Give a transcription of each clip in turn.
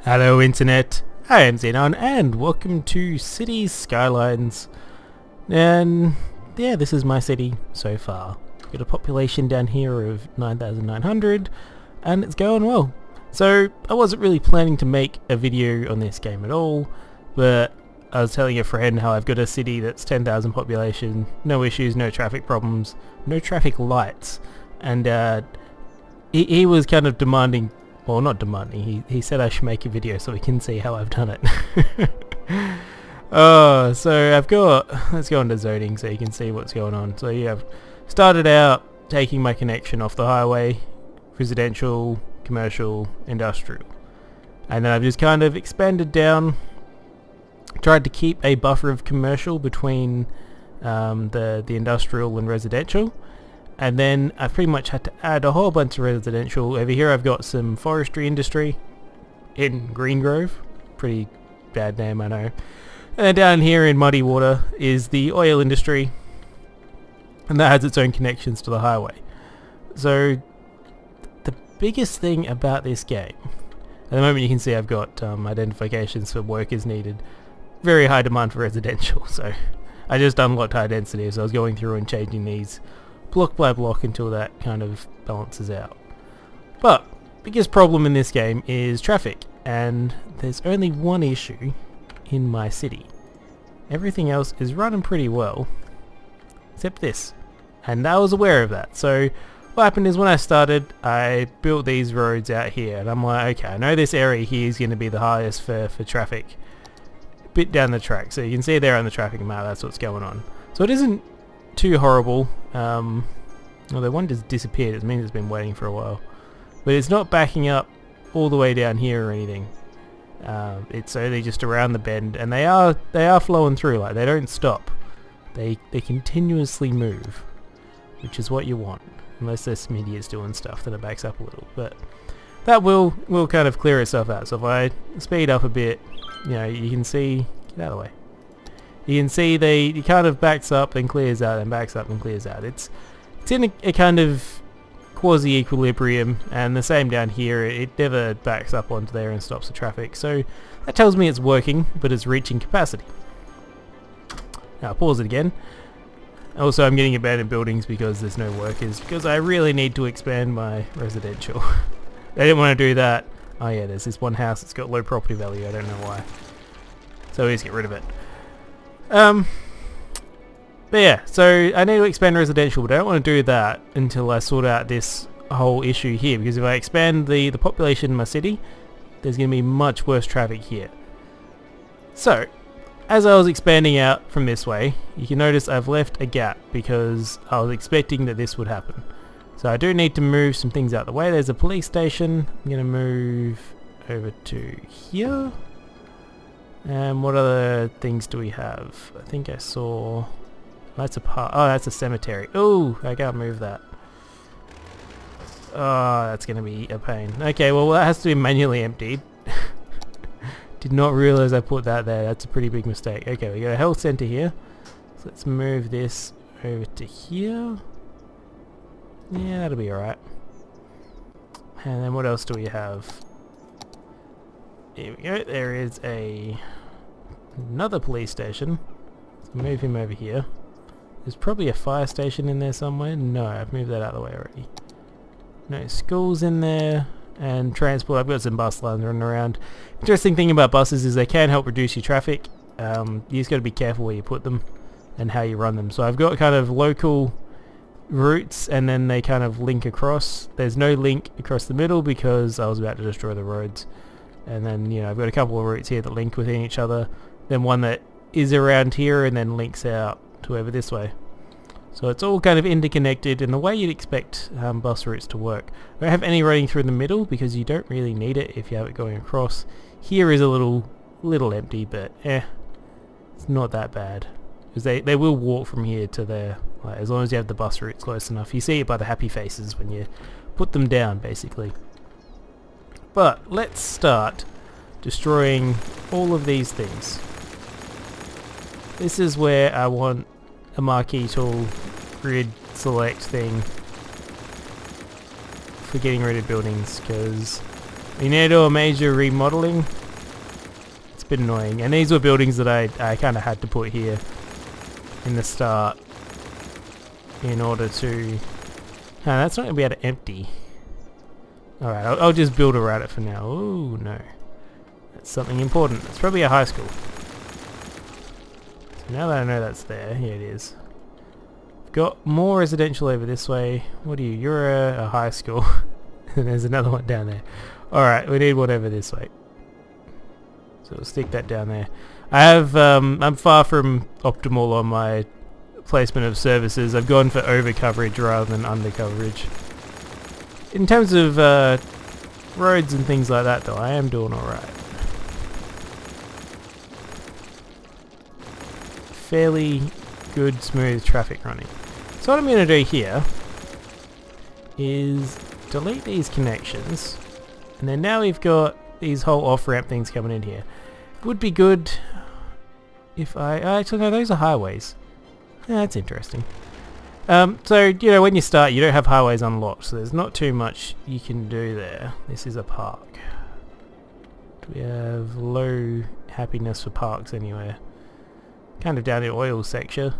Hello Internet, I am Xenon and welcome to City Skylines. And yeah, this is my city so far. Got a population down here of 9,900 and it's going well. So I wasn't really planning to make a video on this game at all, but I was telling a friend how I've got a city that's 10,000 population, no issues, no traffic problems, no traffic lights, and he was kind of demanding. Well, not demanding, he said I should make a video so we can see how I've done it. Oh, so I've got, let's go into zoning so you can see what's going on. So yeah, I've started out taking my connection off the highway, residential, commercial, industrial. And then I've just kind of expanded down, tried to keep a buffer of commercial between the industrial and residential. And then I pretty much had to add a whole bunch of residential. Over here I've got some forestry industry in Greengrove. Pretty bad name, I know. And then down here in Muddy Water is the oil industry. And that has its own connections to the highway. So the biggest thing about this game, at the moment you can see I've got identifications for workers needed. Very high demand for residential. So I just unlocked high density, so I was going through and changing these block by block until that kind of balances out. But biggest problem in this game is traffic, and there's only one issue in my city. Everything else is running pretty well except this, and I was aware of that. So what happened is when I started I built these roads out here, and I'm like, okay, I know this area here is going to be the highest for traffic a bit down the track, so you can see there on the traffic map that's what's going on. So it isn't too horrible. Although one just disappeared, it means it's been waiting for a while. But it's not backing up all the way down here or anything. It's only just around the bend, and they are flowing through, like they don't stop. They continuously move, which is what you want. Unless there's some idiots doing stuff, then it backs up a little. But that will kind of clear itself out. So if I speed up a bit, you know, you can see, get out of the way. You can see it kind of backs up and clears out and backs up and clears out. It's in a kind of quasi-equilibrium, and the same down here. It never backs up onto there and stops the traffic. So that tells me it's working, but it's reaching capacity. Now I'll pause it again. Also, I'm getting abandoned buildings because there's no workers, because I really need to expand my residential. I didn't want to do that. Oh yeah, there's this one house that's got low property value. I don't know why. So we just get rid of it. But yeah, so I need to expand residential, but I don't want to do that until I sort out this whole issue here, because if I expand the population in my city, there's going to be much worse traffic here. So, as I was expanding out from this way, you can notice I've left a gap because I was expecting that this would happen. So I do need to move some things out the way. There's a police station. I'm going to move over to here. And what other things do we have? I think I saw... That's a park. Oh, that's a cemetery. Oh, I can't move that. Oh, that's going to be a pain. Okay, well that has to be manually emptied. Did not realize I put that there. That's a pretty big mistake. Okay, we got a health center here. So let's move this over to here. Yeah, that'll be alright. And then what else do we have? Here we go. There is another police station. So move him over here. There's probably a fire station in there somewhere. No, I've moved that out of the way already. No schools in there. And transport, I've got some bus lines running around. Interesting thing about buses is they can help reduce your traffic. You just got to be careful where you put them and how you run them. So I've got kind of local routes, and then they kind of link across. There's no link across the middle because I was about to destroy the roads. And then, you know, I've got a couple of routes here that link within each other. Then one that is around here and then links out to over this way. So it's all kind of interconnected in the way you'd expect bus routes to work. I don't have any running through the middle because you don't really need it if you have it going across. Here is a little empty, but it's not that bad. Because they will walk from here to there, like, as long as you have the bus routes close enough. You see it by the happy faces when you put them down, basically. But let's start destroying all of these things. This is where I want a marquee tool grid select thing for getting rid of buildings, because We need to do a major remodeling. It's a bit annoying. And these were buildings that I kind of had to put here in the start in order to... No, that's not going to be able to empty. Alright, I'll just build around it for now. Ooh, no. That's something important. It's probably a high school. So now that I know that's there, here it is. Got more residential over this way. What are you? You're a high school. And there's another one down there. Alright, we need one over this way. So we'll stick that down there. I'm far from optimal on my placement of services. I've gone for over coverage rather than under coverage. In terms of roads and things like that though, I am doing alright. Fairly good, smooth traffic running. So what I'm going to do here is delete these connections, and then now we've got these whole off-ramp things coming in here. Would be good if actually no, those are highways. Yeah, that's interesting. So, you know, when you start, you don't have highways unlocked, so there's not too much you can do there. This is a park. We have low happiness for parks anywhere. Kind of down the oil sector,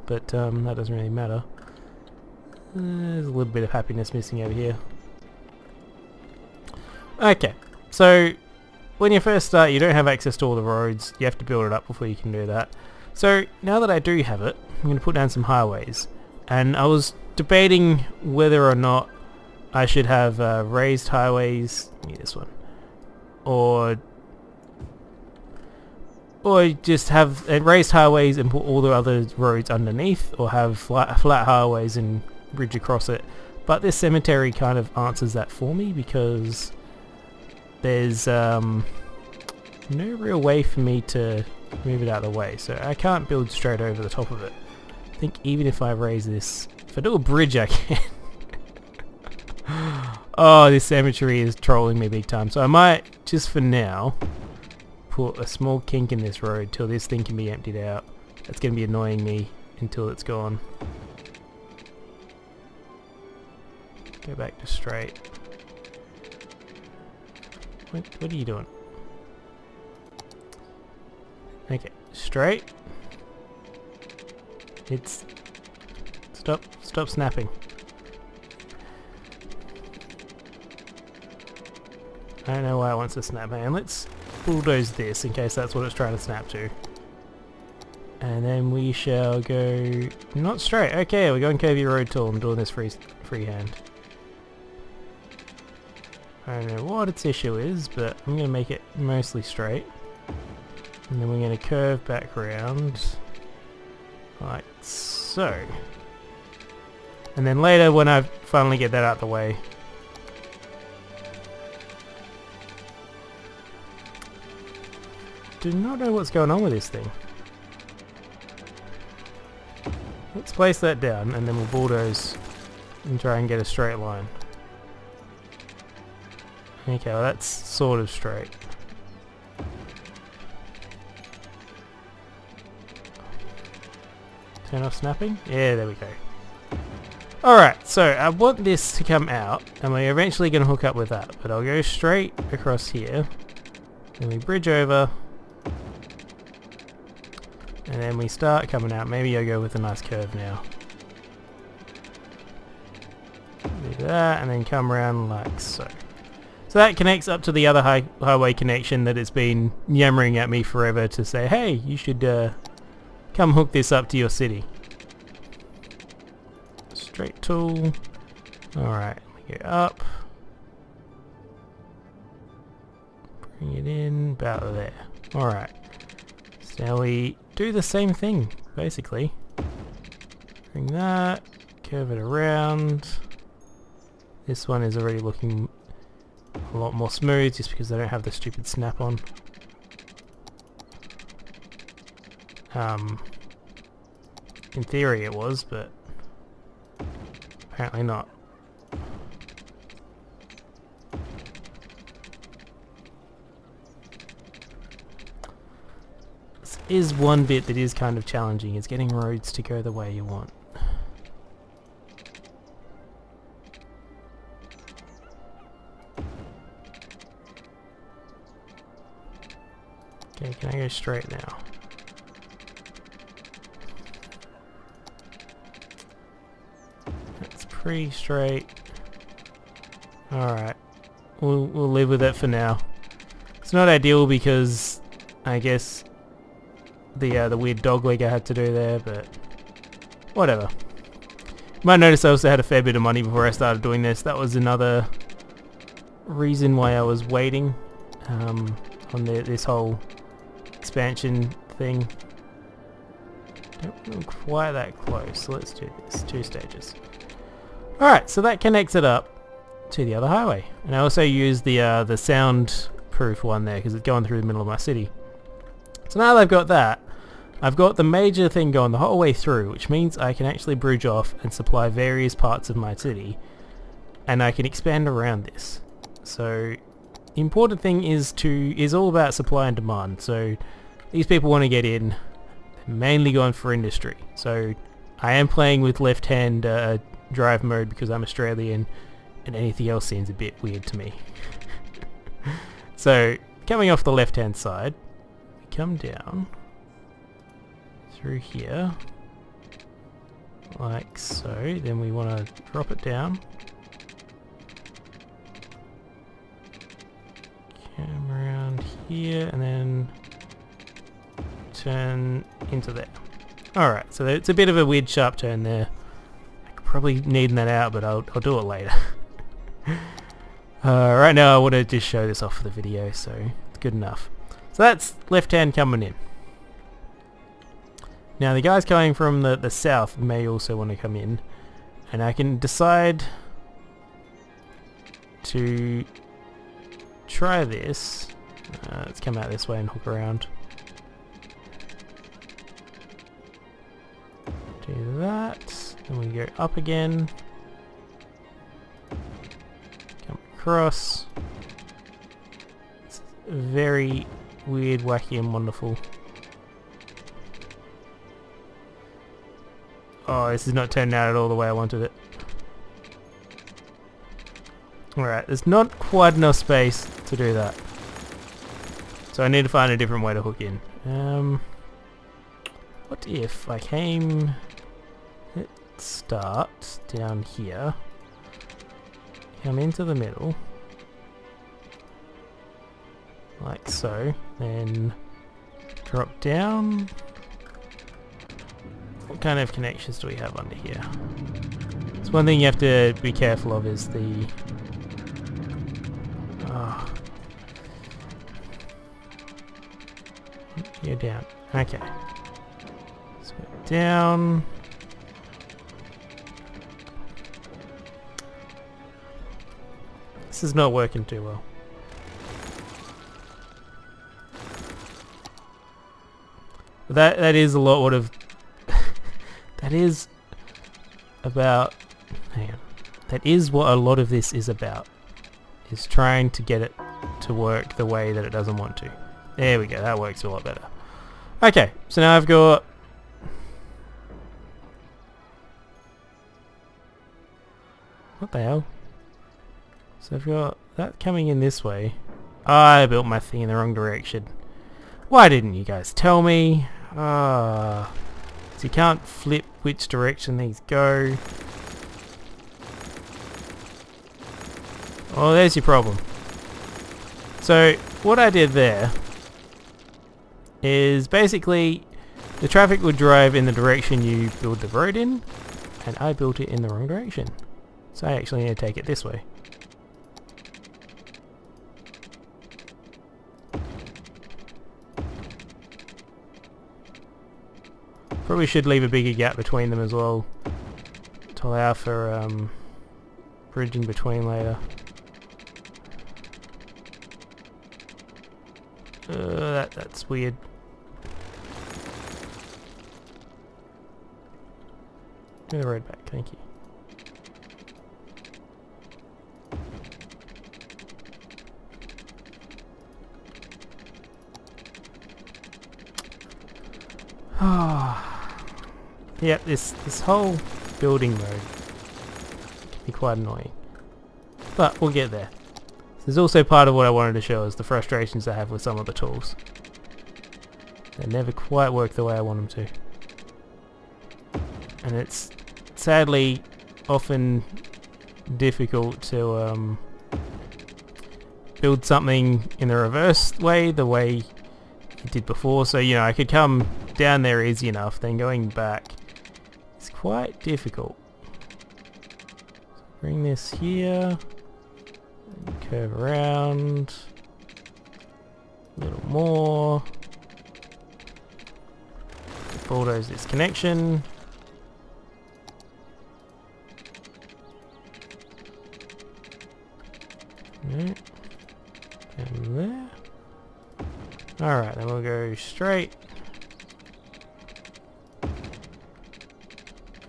but that doesn't really matter. There's a little bit of happiness missing over here. Okay, so when you first start, you don't have access to all the roads. You have to build it up before you can do that. So now that I do have it, I'm going to put down some highways. And I was debating whether or not I should have raised highways, this one, or just have raised highways and put all the other roads underneath, or have flat highways and bridge across it. But this cemetery kind of answers that for me, because there's no real way for me to move it out of the way, so I can't build straight over the top of it. I think even if I raise this, if I do a bridge I can. Oh, this cemetery is trolling me big time, so I might, just for now, put a small kink in this road till this thing can be emptied out. That's going to be annoying me until it's gone. Go back to straight. What are you doing? Okay, straight. It's... Stop snapping. I don't know why it wants to snap, man. Let's bulldoze this in case that's what it's trying to snap to. And then we shall go... Not straight. Okay, we're going curvy road tool. I'm doing this freehand. I don't know what its issue is, but I'm going to make it mostly straight. And then we're going to curve back around like so. And then later, when I finally get that out the way, do not know what's going on with this thing. Let's place that down and then we'll bulldoze and try and get a straight line. Okay, well that's sort of straight. Turn off snapping? Yeah, there we go. Alright, so I want this to come out, and we're eventually going to hook up with that, but I'll go straight across here, then we bridge over, and then we start coming out. Maybe I'll go with a nice curve now. Do that, and then come around like so. So that connects up to the other highway connection that it's been yammering at me forever to say, hey, you should come hook this up to your city. Straight tool. Alright, we go up. Bring it in, about there. Alright. So now we do the same thing, basically. Bring that, curve it around. This one is already looking a lot more smooth just because I don't have the stupid snap on. In theory it was, but apparently not. This is one bit that is kind of challenging, is getting roads to go the way you want. Okay, can I go straight now? That's pretty straight. Alright. We'll live with it for now. It's not ideal because I guess the weird dog leg I had to do there, but whatever. You might notice I also had a fair bit of money before I started doing this. That was another reason why I was waiting on this whole expansion thing. Don't look quite that close, so let's do this. 2 stages. Alright, so that connects it up to the other highway. And I also use the soundproof one there because it's going through the middle of my city. So now that I've got that, I've got the major thing going the whole way through, which means I can actually bridge off and supply various parts of my city, and I can expand around this. So the important thing is all about supply and demand. So these people want to get in, they're mainly going for industry. So I am playing with left-hand drive mode because I'm Australian, and anything else seems a bit weird to me. So coming off the left-hand side, we come down through here like so. Then we want to drop it down. Come around here and then turn into there. Alright, so it's a bit of a weird sharp turn there. I could probably neaten that out, but I'll do it later. Right now I want to just show this off for the video, so it's good enough. So that's left hand coming in. Now the guys coming from the south may also want to come in, and I can decide to try this. Let's come out this way and hook around. Do that, then we go up again. Come across. It's very weird, wacky and wonderful. Oh, this is not turning out at all the way I wanted it. Alright, there's not quite enough space to do that. So I need to find a different way to hook in. What if I came... Let's start down here. Come into the middle. Like so. Then drop down. What kind of connections do we have under here? So one thing you have to be careful of is the... You're down. Okay. So down. This is not working too well. That is a lot of... That is about... Hang on. That is what a lot of this is about. Is trying to get it to work the way that it doesn't want to. There we go, that works a lot better. Okay, so now I've got... What the hell? So I've got that coming in this way. I built my thing in the wrong direction. Why didn't you guys tell me? So you can't flip which direction these go. Oh, there's your problem. So what I did there is basically the traffic would drive in the direction you build the road in, and I built it in the wrong direction. So I actually need to take it this way. Probably should leave a bigger gap between them as well to allow for bridging between later. That's weird. Give me the road back, thank you. Yep, this whole building mode can be quite annoying. But we'll get there. There's also part of what I wanted to show is the frustrations I have with some of the tools. They never quite work the way I want them to. And it's sadly often difficult to build something in the reverse way, the way it did before. So, you know, I could come down there easy enough, then going back is quite difficult. So bring this here, and curve around, a little more, bulldoze this connection. Right. And there. Alright, then we'll go straight.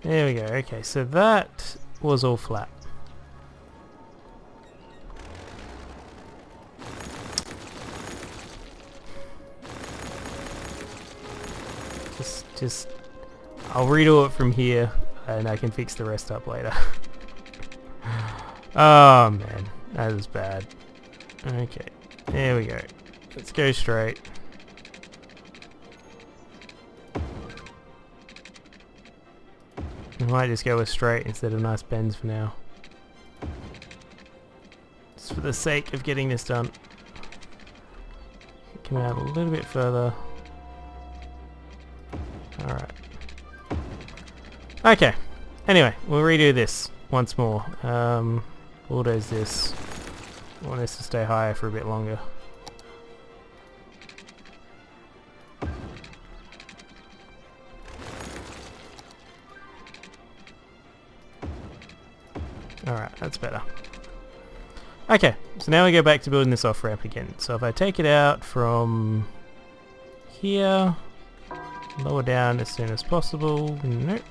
There we go. Okay, so that was all flat. Just I'll redo it from here and I can fix the rest up later. Oh man, that is bad. Okay, there we go. Let's go straight. I might just go with straight instead of nice bends for now. Just for the sake of getting this done. Come out a little bit further. Alright. Okay. Anyway, we'll redo this once more. Bulldoze this. I want this to stay higher for a bit longer. Alright, that's better. Okay, so now we go back to building this off-ramp again. So if I take it out from here, lower down as soon as possible. Nope.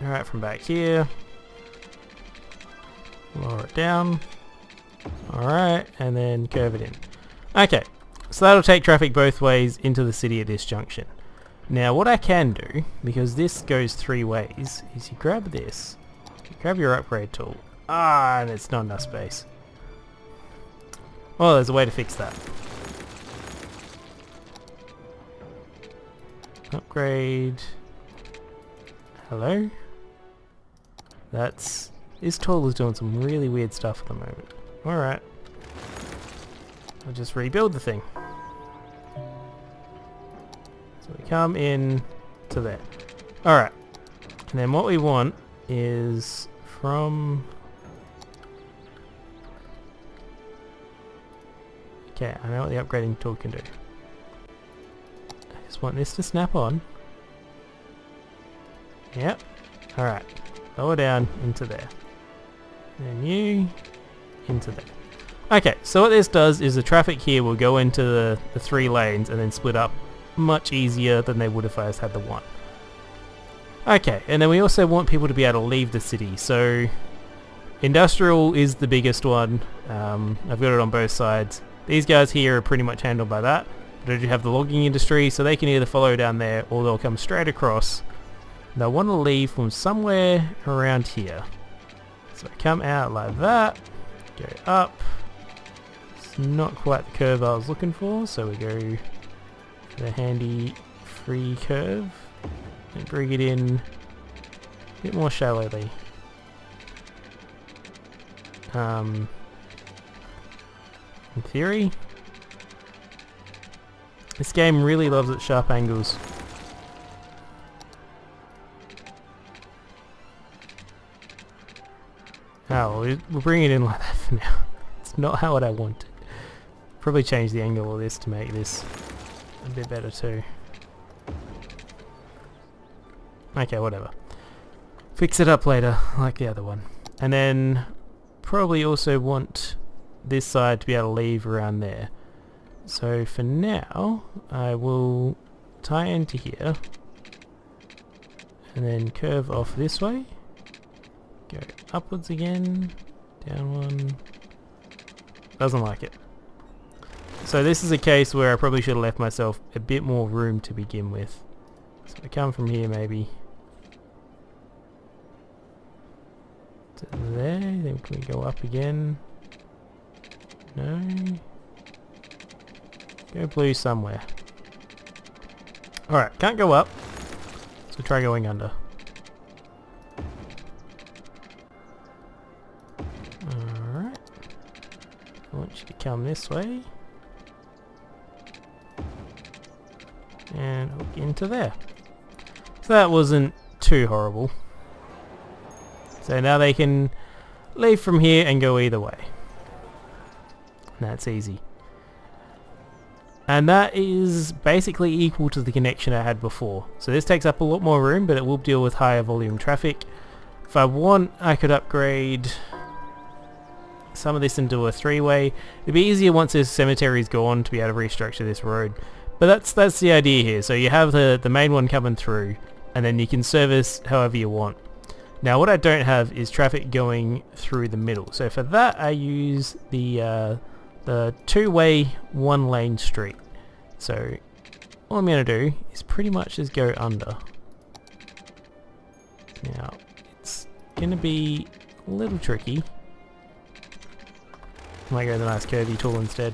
Alright, from back here, lower it down. Alright, and then curve it in. Okay, so that'll take traffic both ways into the city at this junction. Now what I can do, because this goes three ways, is you grab this, you grab your upgrade tool, and it's not enough space. Well, there's a way to fix that. Upgrade. Hello? This tool is doing some really weird stuff at the moment. Alright. I'll just rebuild the thing. So we come in to there. Alright. And then what we want is from... Okay, I know what the upgrading tool can do. I just want this to snap on. Yep. Alright. Lower down into there. And you into there. Okay, so what this does is the traffic here will go into the three lanes and then split up much easier than they would if I just had the one. Okay, and then we also want people to be able to leave the city. So industrial is the biggest one. I've got it on both sides. These guys here are pretty much handled by that. But I do have the logging industry, so they can either follow down there or they'll come straight across. They'll want to leave from somewhere around here. So I come out like that, go up. It's not quite the curve I was looking for, so we go for the handy free curve and bring it in a bit more shallowly. In theory, this game really loves its sharp angles. Oh, we'll bring it in like that for now. It's not how I want it. Probably change the angle of this to make this a bit better too. Okay, whatever. Fix it up later, like the other one. And then probably also want this side to be able to leave around there. So for now, I will tie into here and then curve off this way. Go upwards again, down one. Doesn't like it. So this is a case where I probably should have left myself a bit more room to begin with. So I come from here maybe to there, then can we go up again? No. Go blue somewhere. Alright, can't go up. So try going under. Alright. I want you to come this way. And hook into there. So that wasn't too horrible. So now they can leave from here and go either way. And that's easy. And that is basically equal to the connection I had before. So this takes up a lot more room, but it will deal with higher volume traffic. If I want, I could upgrade some of this into a three-way. It'd be easier once this cemetery is gone to be able to restructure this road. But that's the idea here. So you have the main one coming through, and then you can service however you want. Now what I don't have is traffic going through the middle. So for that I use the two-way one-lane street. So all I'm going to do is pretty much just go under. Now it's going to be a little tricky. I might go with a nice curvy tool instead.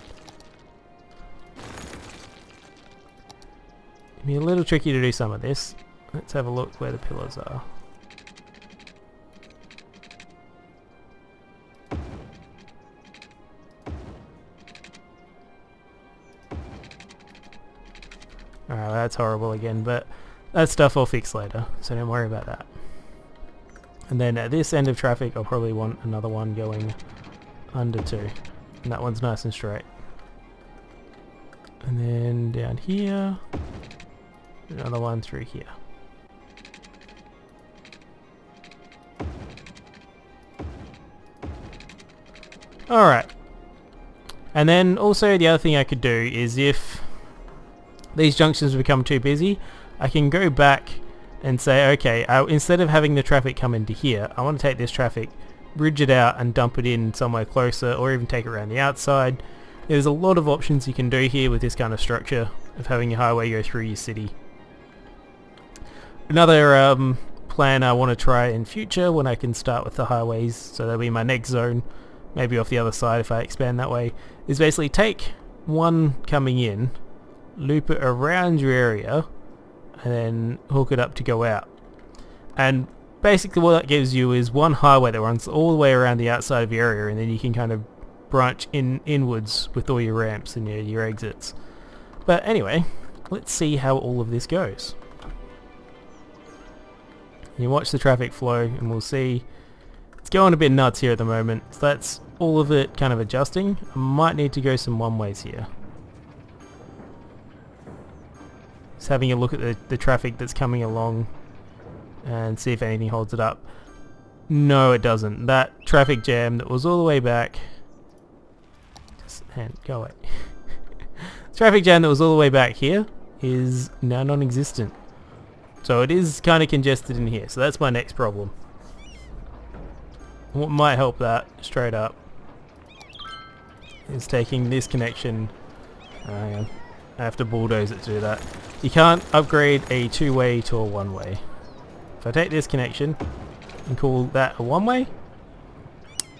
It'll be a little tricky to do some of this. Let's have a look where the pillars are. Alright, that's horrible again, but that stuff I'll fix later, so don't worry about that. And then at this end of traffic I'll probably want another one going under too. And that one's nice and straight. And then down here, another one through here. Alright. And then also the other thing I could do is if these junctions become too busy, I can go back and say, okay, instead of having the traffic come into here, I want to take this traffic, bridge it out and dump it in somewhere closer, or even take it around the outside. There's a lot of options you can do here with this kind of structure of having your highway go through your city. Another plan I want to try in future when I can start with the highways, so that'll be my next zone, maybe off the other side if I expand that way, is basically take one coming in, loop it around your area, and then hook it up to go out. And basically what that gives you is one highway that runs all the way around the outside of your area, and then you can kind of branch inwards with all your ramps and your exits. But anyway, let's see how all of this goes. You watch the traffic flow and we'll see it's going a bit nuts here at the moment. So that's all of it kind of adjusting. I might need to go some one ways here. Just having a look at the traffic that's coming along and see if anything holds it up. No, it doesn't. That traffic jam that was all the way back, go away. Traffic jam that was all the way back here is now non-existent. So it is kind of congested in here. So that's my next problem. What might help that straight up is taking this connection. Hang on. I have to bulldoze it to do that. You can't upgrade a two-way to a one-way. If I take this connection and call that a one-way,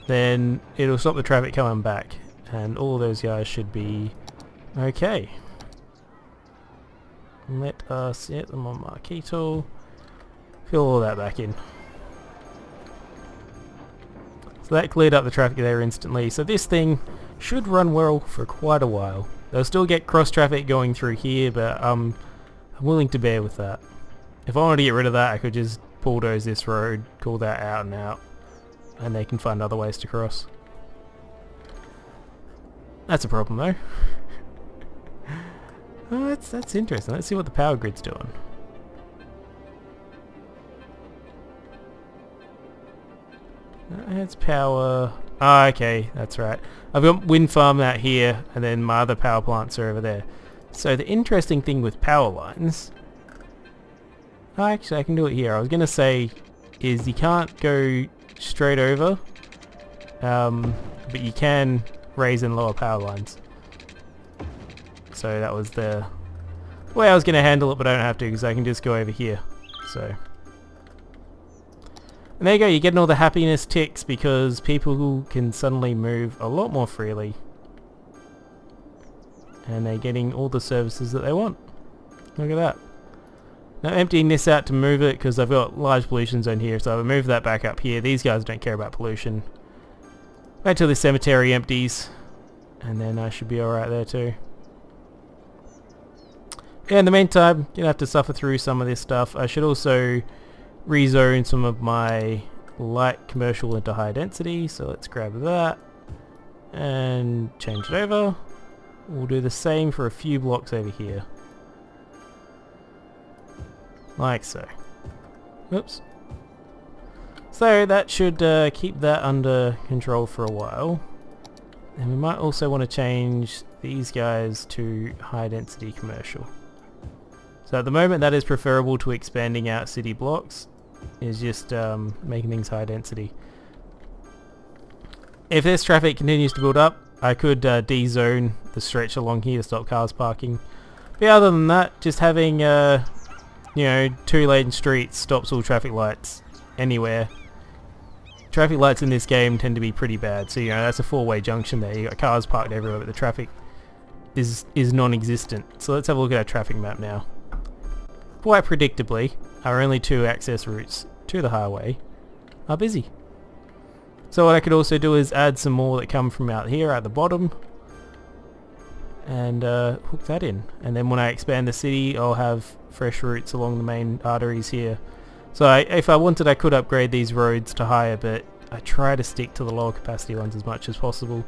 then it'll stop the traffic coming back, and all those guys should be okay. Let us hit them on marquee tool, fill all that back in. So that cleared up the traffic there instantly, so this thing should run well for quite a while. They'll still get cross traffic going through here, but I'm willing to bear with that. If I wanted to get rid of that, I could just bulldoze this road, call that out and out, and they can find other ways to cross. That's a problem though. Oh, that's interesting. Let's see what the power grid's doing. It's power. Ah, okay, that's right. I've got wind farm out here, and then my other power plants are over there. So the interesting thing with power lines, actually I can do it here. I was gonna say is you can't go straight over, but you can raise and lower power lines. So that was the way I was gonna handle it, but I don't have to because I can just go over here. So. And there you go, you're getting all the happiness ticks because people can suddenly move a lot more freely. and they're getting all the services that they want. Look at that. Now emptying this out to move it because I've got large pollution zone here, so I'll move that back up here. These guys don't care about pollution. Wait till the cemetery empties, and then I should be alright there too. Yeah, in the meantime, you're gonna have to suffer through some of this stuff. I should also rezone some of my light commercial into high density, so let's grab that and change it over. We'll do the same for a few blocks over here. Like so. Oops. So that should keep that under control for a while. And we might also want to change these guys to high density commercial. So at the moment that is preferable to expanding out city blocks, is just making things high density. If this traffic continues to build up, I could de-zone the stretch along here to stop cars parking. But other than that, just having you know, 2-lane streets stops all traffic lights anywhere. Traffic lights in this game tend to be pretty bad, so you know that's a 4-way junction there. You got cars parked everywhere, but the traffic is non-existent. So let's have a look at our traffic map now. Quite predictably, our only 2 access routes to the highway are busy. So what I could also do is add some more that come from out here at the bottom and hook that in. And then when I expand the city, I'll have fresh routes along the main arteries here. So if I wanted, I could upgrade these roads to higher, but I try to stick to the lower capacity ones as much as possible,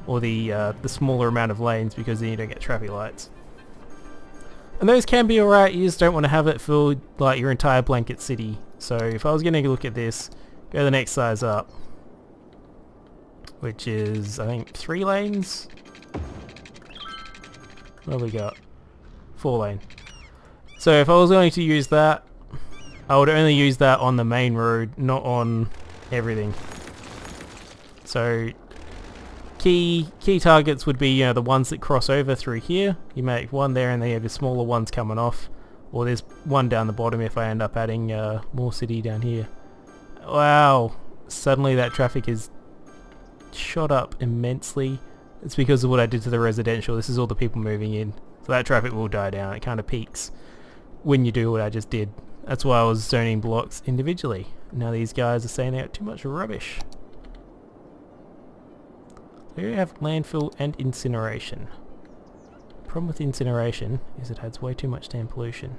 or the smaller amount of lanes, because then you don't get traffic lights. And those can be alright, you just don't want to have it fill like your entire blanket city. So if I was going to look at this, go the next size up, which is I think 3 lanes. What have we got? 4 lane. So if I was going to use that, I would only use that on the main road, not on everything. So key targets would be, you know, the ones that cross over through here. You make one there and then you have the smaller ones coming off, or there's one down the bottom if I end up adding more city down here. Wow, suddenly that traffic is shot up immensely. It's because of what I did to the residential. This is all the people moving in, so that traffic will die down. It kind of peaks when you do what I just did. That's why I was zoning blocks individually. Now these guys are saying they got too much rubbish. We have landfill and incineration. The problem with incineration is it adds way too much damn pollution.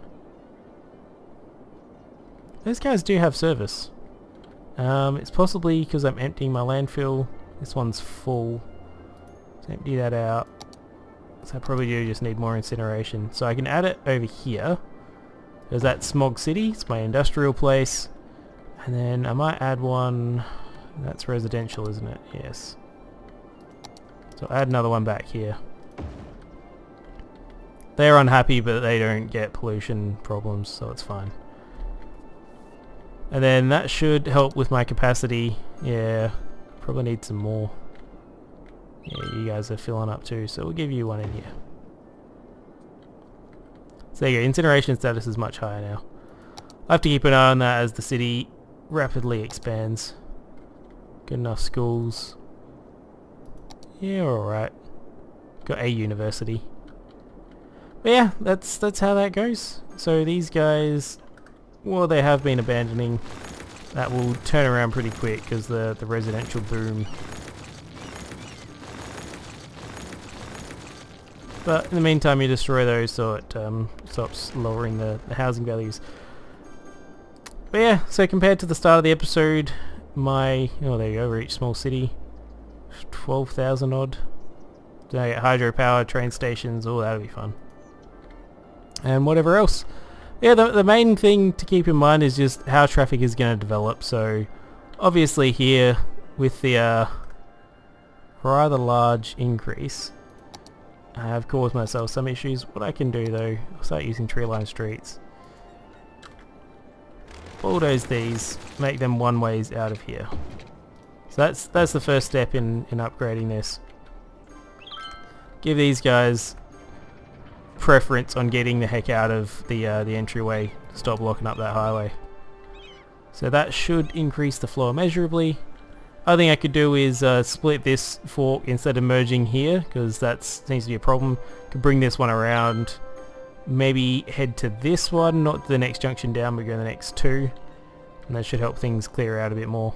Those guys do have service. It's possibly because I'm emptying my landfill. This one's full. Let's empty that out. So I probably do just need more incineration. So I can add it over here. There's that smog city. It's my industrial place. And then I might add one. That's residential, isn't it? Yes. So add another one back here. They're unhappy, but they don't get pollution problems, so it's fine. And then that should help with my capacity. Yeah, probably need some more. Yeah, you guys are filling up too, so we'll give you one in here. So there you go, incineration status is much higher now. I have to keep an eye on that as the city rapidly expands. Good enough schools. Yeah, alright. Got a university. But yeah, that's how that goes. So these guys, well, they have been abandoning. That will turn around pretty quick because the residential boom. But in the meantime, you destroy those so it stops lowering the housing values. But yeah, so compared to the start of the episode, my, oh there you go, reach small city, 12,000 odd. Then I get hydropower, train stations, oh that'll be fun. And whatever else. Yeah, the main thing to keep in mind is just how traffic is going to develop. So obviously here with the rather large increase, I have caused myself some issues. What I can do though, I'll start using tree-lined streets. Bulldoze these, make them one-ways out of here. So that's the first step in upgrading this. Give these guys preference on getting the heck out of the entryway to stop blocking up that highway. So that should increase the flow immeasurably. Other thing I could do is split this fork instead of merging here, because that seems to be a problem. Could bring this one around, maybe head to this one, not the next junction down, but go to the next two, and that should help things clear out a bit more.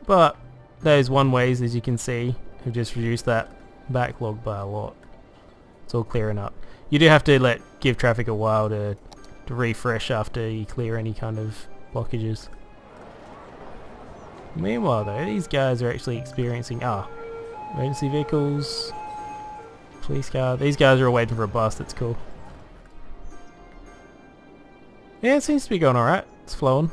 But those one ways, as you can see, have just reduced that backlog by a lot. It's all clearing up. You do have to give traffic a while to refresh after you clear any kind of blockages. Meanwhile though, these guys are actually experiencing emergency vehicles, police car. These guys are all waiting for a bus. That's cool. Yeah, it seems to be going alright. It's flowing.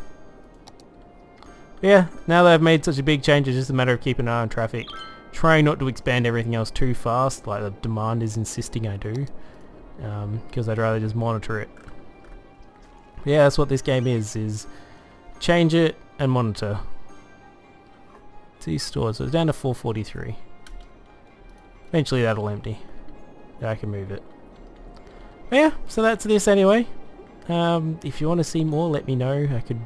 Yeah, now that I've made such a big change, it's just a matter of keeping an eye on traffic. Trying not to expand everything else too fast, like the demand is insisting I do. Because I'd rather just monitor it. Yeah, that's what this game is change it and monitor. These stores, so it's down to 443. Eventually that'll empty. I can move it. But yeah, so that's this anyway. If you want to see more, let me know. I could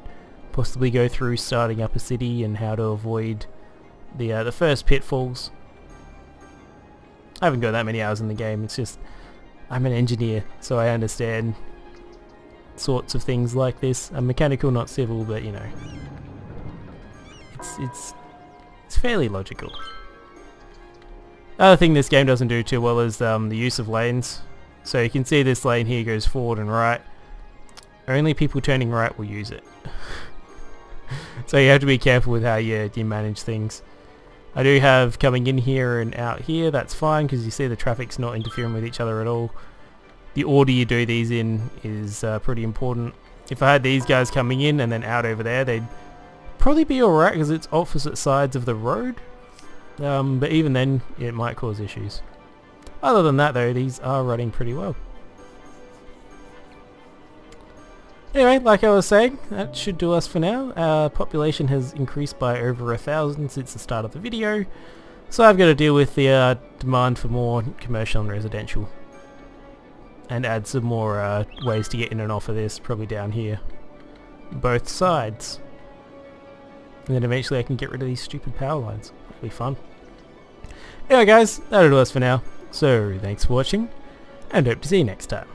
possibly go through starting up a city and how to avoid the first pitfalls. I haven't got that many hours in the game. It's just I'm an engineer, so I understand sorts of things like this. I'm mechanical, not civil, but you know, it's fairly logical. Other thing this game doesn't do too well is the use of lanes. So you can see this lane here goes forward and right. Only people turning right will use it. So you have to be careful with how you manage things. I do have coming in here and out here, that's fine because you see the traffic's not interfering with each other at all. The order you do these in is pretty important. If I had these guys coming in and then out over there, they'd probably be alright because it's opposite sides of the road. But even then, it might cause issues. Other than that though, these are running pretty well. Anyway, like I was saying, that should do us for now. Our population has increased by over 1,000 since the start of the video. So I've got to deal with the demand for more commercial and residential. And add some more ways to get in and off of this, probably down here. Both sides. And then eventually I can get rid of these stupid power lines. It'll be fun. Anyway guys, that'll do us for now. So thanks for watching, and hope to see you next time.